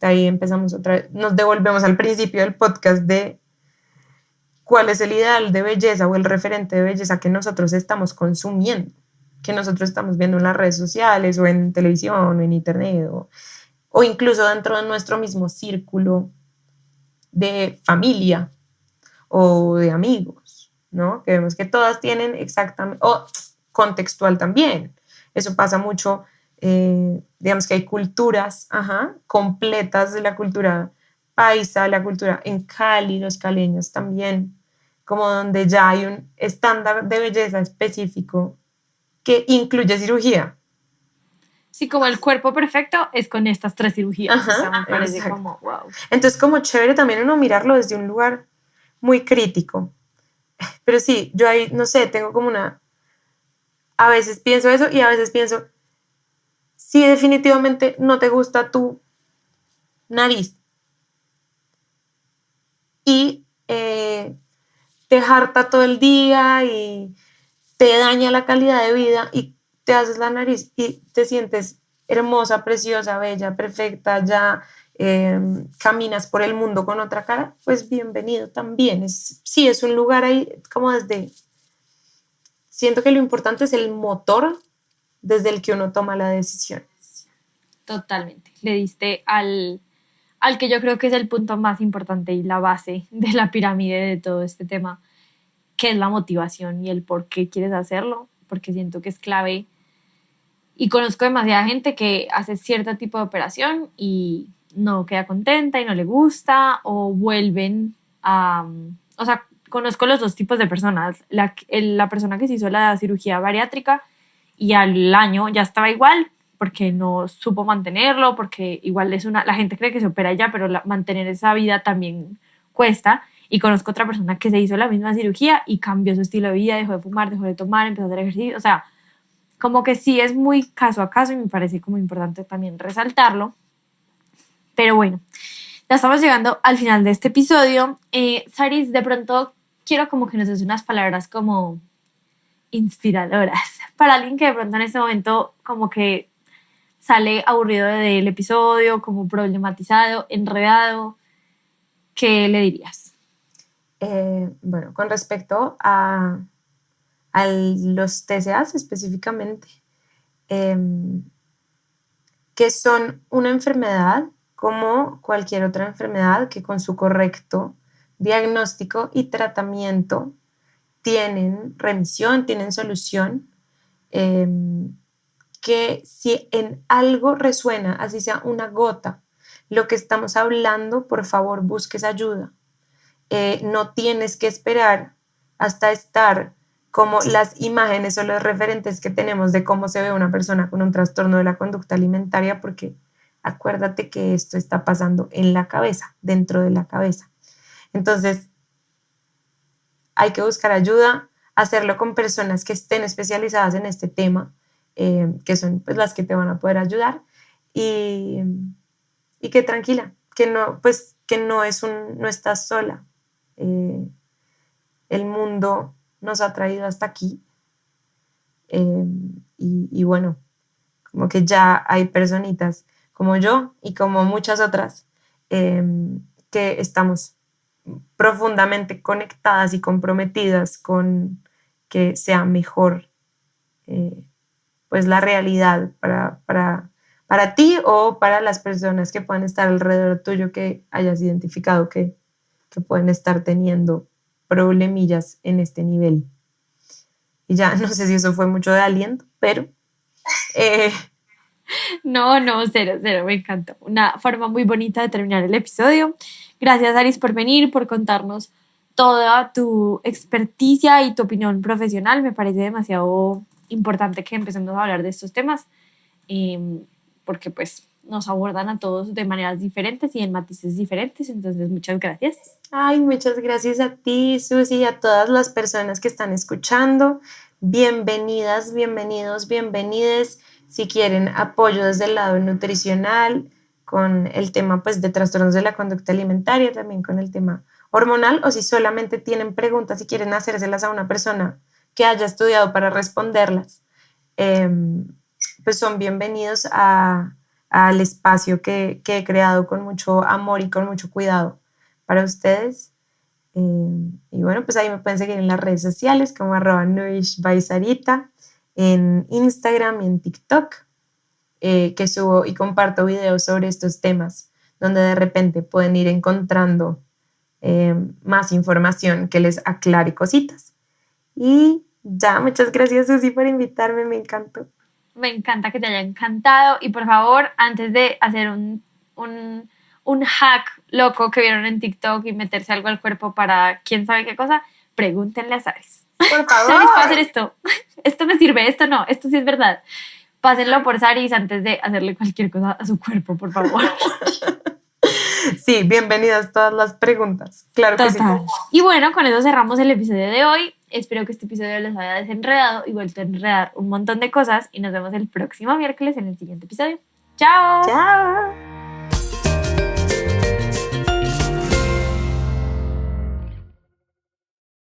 De ahí empezamos otra vez, nos devolvemos al principio del podcast de cuál es el ideal de belleza o el referente de belleza que nosotros estamos consumiendo, que nosotros estamos viendo en las redes sociales o en televisión o en internet o incluso dentro de nuestro mismo círculo de familia o de amigos, ¿no? Que vemos que todas tienen exactamente, o contextual también. Eso pasa mucho, digamos que hay culturas, completas de la cultura paisa, la cultura en Cali, los caleños también, como donde ya hay un estándar de belleza específico que incluye cirugía. Sí, como el cuerpo perfecto es con estas 3 cirugías. O sea, me parece exacto. como, wow. Entonces, como chévere también uno mirarlo desde un lugar muy crítico. Pero sí, yo ahí, no sé, tengo como a veces pienso eso y a veces pienso, si definitivamente no te gusta tu nariz y te harta todo el día y te daña la calidad de vida y te haces la nariz y te sientes hermosa, preciosa, bella, perfecta, ya caminas por el mundo con otra cara, pues bienvenido también. Sí, es un lugar ahí como siento que lo importante es el motor desde el que uno toma la decisión. Totalmente. Le diste al que yo creo que es el punto más importante y la base de la pirámide de todo este tema, que es la motivación y el por qué quieres hacerlo, porque siento que es clave. Y conozco demasiada gente que hace cierto tipo de operación y no queda contenta y no le gusta, o vuelven a... O sea, conozco los 2 tipos de personas. La persona que se hizo la cirugía bariátrica y al año ya estaba igual porque no supo mantenerlo, porque igual la gente cree que se opera ya, pero mantener esa vida también cuesta. Y conozco otra persona que se hizo la misma cirugía y cambió su estilo de vida, dejó de fumar, dejó de tomar, empezó a hacer ejercicio, o sea, como que sí es muy caso a caso y me parece como importante también resaltarlo. Pero bueno, ya estamos llegando al final de este episodio. Saris, de pronto quiero como que nos des unas palabras como inspiradoras para alguien que de pronto en este momento como que sale aburrido del episodio, como problematizado, enredado. ¿Qué le dirías? Bueno, con respecto a los TCAs específicamente, que son una enfermedad como cualquier otra enfermedad que con su correcto diagnóstico y tratamiento tienen remisión, tienen solución, que si en algo resuena, así sea una gota, lo que estamos hablando, por favor, busques ayuda. No tienes que esperar hasta estar como las imágenes o los referentes que tenemos de cómo se ve una persona con un trastorno de la conducta alimentaria, porque acuérdate que esto está pasando en la cabeza, dentro de la cabeza. Entonces, hay que buscar ayuda, hacerlo con personas que estén especializadas en este tema, que son pues, las que te van a poder ayudar y, y que tranquila, que no, pues, que no, no estás sola. El mundo nos ha traído hasta aquí y bueno, como que ya hay personitas como yo y como muchas otras que estamos profundamente conectadas y comprometidas con que sea mejor pues la realidad para ti o para las personas que puedan estar alrededor tuyo que hayas identificado que pueden estar teniendo problemillas en este nivel. Y ya no sé si eso fue mucho de aliento, pero... No, cero, me encantó. Una forma muy bonita de terminar el episodio. Gracias, Aris, por venir, por contarnos toda tu experticia y tu opinión profesional. Me parece demasiado importante que empecemos a hablar de estos temas, porque pues nos abordan a todos de maneras diferentes y en matices diferentes. Entonces, muchas gracias. Ay, muchas gracias a ti, Susi, y a todas las personas que están escuchando. Bienvenidas, bienvenidos, bienvenides. Si quieren apoyo desde el lado nutricional, con el tema pues, de trastornos de la conducta alimentaria, también con el tema hormonal, o si solamente tienen preguntas y quieren hacérselas a una persona que haya estudiado para responderlas, pues son bienvenidos al espacio que he creado con mucho amor y con mucho cuidado para ustedes. Y bueno, pues ahí me pueden seguir en las redes sociales como @nourishbysarita, en Instagram y en TikTok, que subo y comparto videos sobre estos temas, donde de repente pueden ir encontrando más información que les aclare cositas. Y ya, muchas gracias, Susi, por invitarme, me encantó. Me encanta que te haya encantado y por favor, antes de hacer un hack loco que vieron en TikTok y meterse algo al cuerpo para quién sabe qué cosa, pregúntenle a Saris. Por favor. Saris, ¿puedo hacer esto? Esto me sirve, esto no, esto sí es verdad. Pásenlo por Saris antes de hacerle cualquier cosa a su cuerpo, por favor. Sí, bienvenidas todas las preguntas. Claro que sí. Y bueno, con eso cerramos el episodio de hoy. Espero que este episodio les haya desenredado y vuelto a enredar un montón de cosas y nos vemos el próximo miércoles en el siguiente episodio. ¡Chao! ¡Chao!